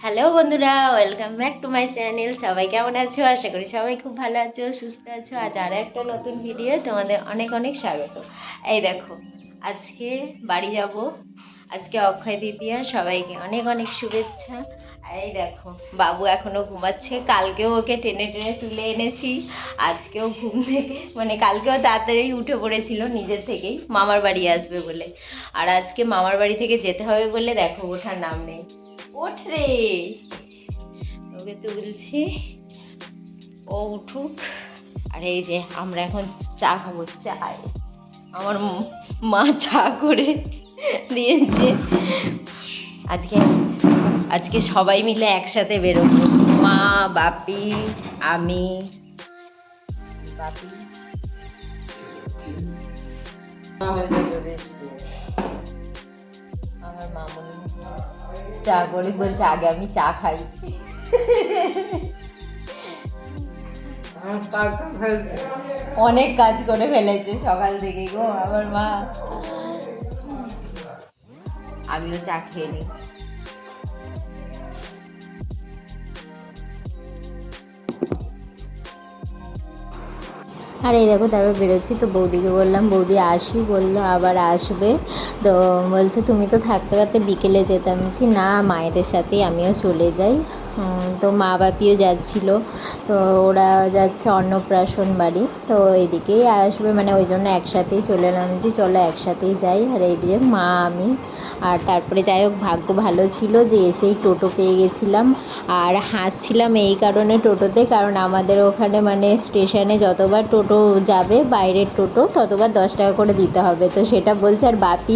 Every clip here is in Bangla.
হ্যালো বন্ধুরা, welcome back to my channel. সবাই কেমন আছো? আশা করি সবাই খুব ভালো আছো, সুস্থ আছো। আজ আরও একটা নতুন ভিডিও তোমাদের অনেক অনেক স্বাগত। এই দেখো, আজকে বাড়ি যাব। আজকে অক্ষয় তৃতীয়া, সবাইকে অনেক অনেক শুভেচ্ছা। এই দেখো, বাবু এখনো ঘুমাচ্ছে। কালকেও ওকে টেনে টেনে তুলে এনেছি। আজকেও ঘুম থেকে কালকেও তাড়াতাড়ি উঠে পড়েছিল নিজের থেকেই, মামার বাড়ি আসবে বলে। আর আজকে মামার বাড়ি থেকে যেতে হবে বলে দেখো ওঠার নাম নেই। ওঠ রে, ওকে তুলছি, ও উঠুক। আর এই যে আমরা এখন চা খাবো। চায় আমার মা চা করে দিয়েছে। আজকে আজকে সবাই মিলে একসাথে বেরোবো, মা, বাপি, আমি, বাপি। আমার মামুনি চা করে বলছে আগে আমি চা খাই। অনেক কাজ করে ফেলেছে সকাল থেকে গো আমার মা। আমিও চা খেয়ে নিই। আর এই দেখো, তারপর বেরোচ্ছি তো বৌদিকে বললাম, বৌদি আসি, বললো আবার আসবে। তো বলছে তুমি তো থাকতে পারতে বিকেলে যেতাম। বলছি না, মায়েদের সাথেই আমিও চলে যাই। তো মা বাপিও যাচ্ছিলো, তো ওরা যাচ্ছে অন্নপ্রাশন বাড়ি, তো এদিকেই আসবে, ওই জন্য একসাথেই চলে এলাম যে চলো একসাথেই যাই। আর এইদিকে মা, আমি। আর তারপরে যাই হোক, ভাগ্য ভালো ছিল যে এসেই টোটো পেয়ে গেছিলাম। আর হাসছিলাম এই কারণে টোটোতে, কারণ আমাদের ওখানে স্টেশনে যতবার টোটো যাবে, বাইরের টোটো, ততবার 10 টাকা করে দিতে হবে। তো সেটা বলছে, আর বাপি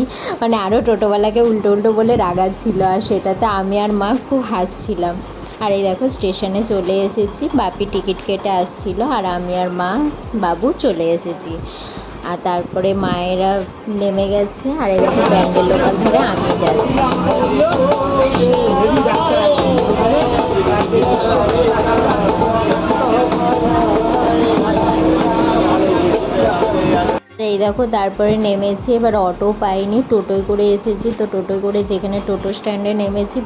আরও টোটোওয়ালাকে উল্টো উল্টো বলে রাগাচ্ছিল, আর সেটাতে আমি আর মা খুব হাসছিলাম। আর এই দেখো স্টেশনে চলে এসেছি, বাপি টিকিট কেটে আসছিল, আর আমি আর মা, বাবু চলে এসেছি। আর তারপরে মায়েরা নেমে গেছে। আর এই দেখো ব্যান্ডেল লোকাল ধরে আমি যাচ্ছি। এই দেখো তারপরে নেমেছি, এবার অটো পাইনি, টোটোয় করে এসেছি। তো টোটোয় করে যেখানে টোটো স্ট্যান্ডে নেমেছি,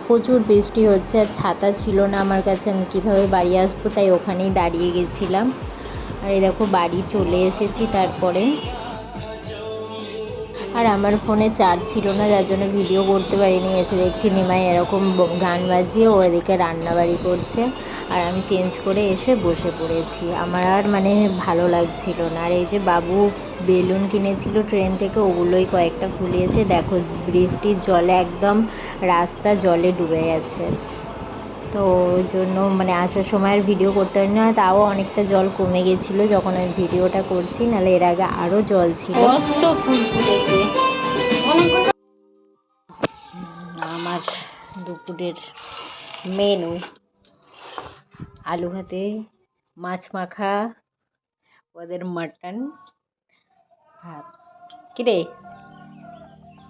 প্রচুর বৃষ্টি হচ্ছে, আর ছাতা ছিল না আমার কাছে, আমি কিভাবে বাড়ি আসবো, তাই ওখানেই দাঁড়িয়ে গেছিলাম। আর এই দেখো বাড়ি চলে এসেছি তারপরে। আর আমার ফোনে চার্জ ছিল না, যার জন্য ভিডিও করতে পারিনি। এসে দেখছি নিমাই এরকম গান বাজিয়ে ও এদিকে রান্নাবাড়ি করছে, আর আমি চেঞ্জ করে এসে বসে পড়েছি। আমার আর ভালো লাগছিল না। আর এই যে বাবু বেলুন কিনেছিল ট্রেন থেকে, ওগুলোই কয়েকটা ফুলিয়েছে। দেখো বৃষ্টির জলে একদম রাস্তা জলে ডুবে গেছে। তো ওই জন্য আসার সময় আর ভিডিও করতে পারি না, তাও অনেকটা জল কমে গেছিলো যখন আমি ভিডিওটা করছি, নাহলে এর আগে আরও জল ছিল। কত ফুল ফুটেছে। আমার দুপুরের মেনু আলু ভাতে, মাছ মাখা, ওদের মাটন, ভাত। কিরে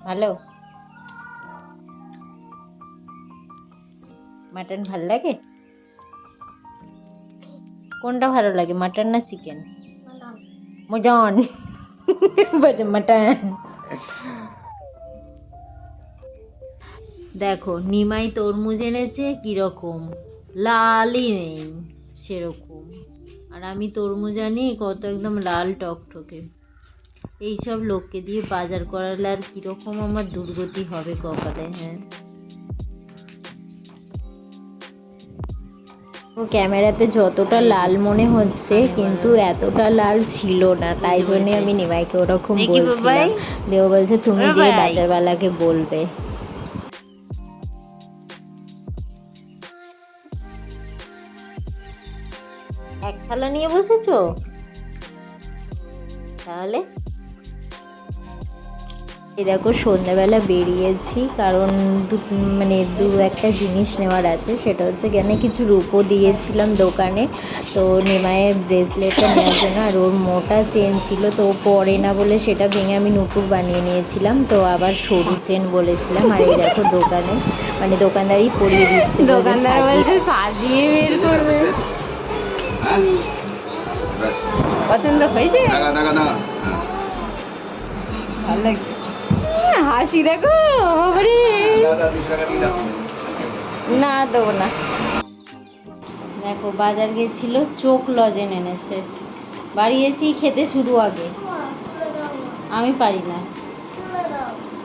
ভালো? মাটন ভাল লাগে? কোনটা ভালো লাগে, মাটন না চিকেন? মটন। মাটন। দেখো নিমাই তরমুজ এনেছে, কিরকম লালই নেই সেরকম, আর আমি তরমুজ আনি কত একদম লাল টকটকে। এইসব লোককে দিয়ে বাজার করালে আর কিরকম আমার দুর্গতি হবে কপালে। হ্যাঁ, ও ক্যামেরাতে যতটা লাল মনে হচ্ছে, কিন্তু এতটা লাল ছিল না, তাই জন্যে আমি নিমাইকে ওরকম বলছিলাম। দেও বলছে তুমি যে বাজারওয়ালাকে বলবে। এক থালা নিয়ে বসেছো তাহলে? এই দেখো সন্ধ্যাবেলা বেরিয়েছি, কারণ দু একটা জিনিস নেওয়ার আছে। সেটা হচ্ছে কিছু রূপো দিয়েছিলাম দোকানে, তো নিমায়ের ব্রেসলেটটা নেওয়ার জন্য। আর ওর মোটা চেন ছিল, তো ও পরে না বলে সেটা ভেঙে আমি নুপুর বানিয়ে নিয়েছিলাম, তো আবার সরু চেন বলেছিলাম। আর এই দেখো দোকানে দোকানদারই পরিয়ে দিচ্ছে, দোকানদার বলছে সাজিয়ে বের করবে। পছন্দ হয়েছে? ভালো লাগছে। হাসি দেখো, বাবারে। না দেবো না। দেখো বাজার গেছিল, চোখ লজেন এনেছে, বাড়ি এসেই খেতে শুরু আগে। আমি পারি না,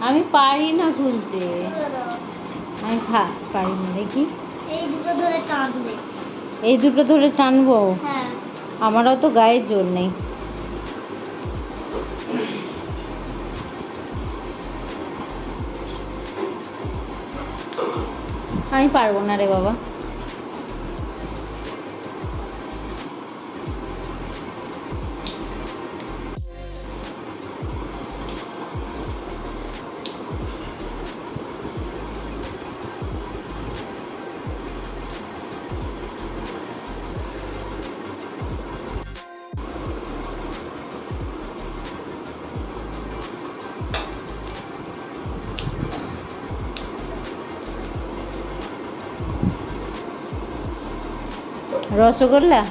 আমি পারি না খুলতে, আমি পারি না। দেখি এই দুটো ধরে টানবে। এই দুটো ধরে টানবো? হ্যাঁ। আমারও তো গায়ে জোর নেই। আমি পারবো না রে বাবা। রসগোল্লা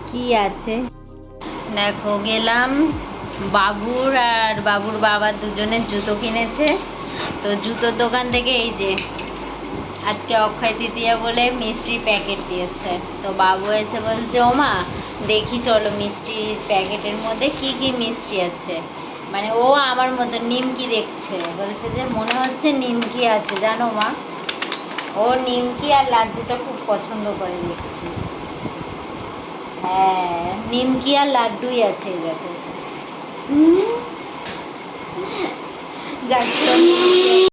কি আছে দেখো। গেলাম, বাবুর আর বাবুর বাবা দুজনের জুতো কিনেছে, তো জুতোর দোকান থেকে এই যে আজকে অক্ষয় তৃতীয়া বলে মিষ্টির প্যাকেট দিয়েছে। তো বাবু এসে বলছে, ওমা দেখি চলো মিষ্টির প্যাকেটের মধ্যে কি কি মিষ্টি আছে। মানে ও আমার মতো নিমকি দেখছে, বলছে যে মনে হচ্ছে নিমকি আছে জানো মা। ও নিমকি আর লাড্ডুটা খুব পছন্দ করে দেখছি। হ্যাঁ, নিমকি আর লাড্ডুই আছে এই দেখো। যাক